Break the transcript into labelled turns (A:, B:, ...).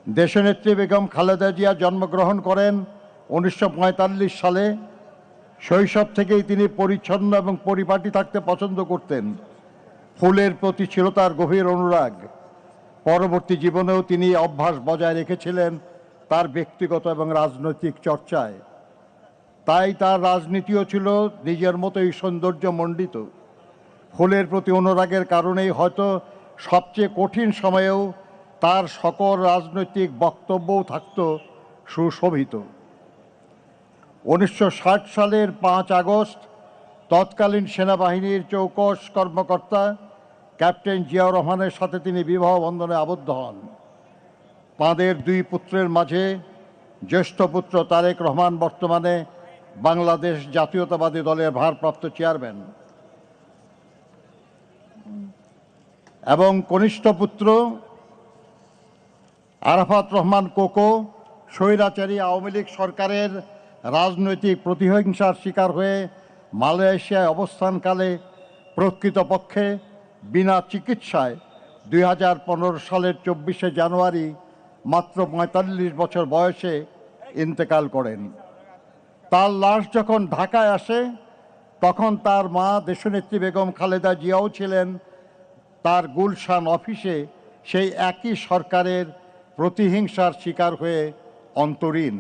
A: দেশনেত্রী বেগম খালেদা জিয়া জন্মগ্রহণ করেন 1945 সালে। শৈশব থেকেই তিনি পরিচ্ছন্ন এবং পরিপাটি থাকতে পছন্দ করতেন। ফুলের প্রতি ছিল তার গভীর অনুরাগ। পরবর্তী জীবনেও তিনি অভ্যাস বজায় রেখেছিলেন তার ব্যক্তিগত এবং রাজনৈতিক চর্চায়। তাই তার রাজনীতিও ছিল নিজের মতোই সৌন্দর্যমণ্ডিত। ফুলের প্রতি অনুরাগের কারণেই হয়তো সবচেয়ে কঠিন সময়েও তার সকল রাজনৈতিক বক্তব্যও থাকত সুশোভিত। 1960 সালের 5 আগস্ট তৎকালীন সেনাবাহিনীর চৌকস কর্মকর্তা ক্যাপ্টেন জিয়াউর রহমানের সাথে তিনি বিবাহ বন্ধনে আবদ্ধ হন। তাঁদের 2 পুত্রের মাঝে জ্যেষ্ঠ পুত্র তারেক রহমান বর্তমানে বাংলাদেশ জাতীয়তাবাদী দলের ভারপ্রাপ্ত চেয়ারম্যান এবং কনিষ্ঠ পুত্র আরাফাত রহমান কোকো স্বৈরাচারী আওয়ামী লীগ সরকারের রাজনৈতিক প্রতিহিংসার শিকার হয়ে মালয়েশিয়ায় অবস্থানকালে প্রকৃতপক্ষে বিনা চিকিৎসায় 2015 সালের 24শে জানুয়ারি মাত্র 45 বছর বয়সে ইন্তেকাল করেন। তার লাশ যখন ঢাকায় আসে তখন তার মা দেশনেত্রী বেগম খালেদা জিয়াও ছিলেন তার গুলশান অফিসে সেই একই সরকারের প্রতিহিংসার শিকার হয়ে অন্তরীণ।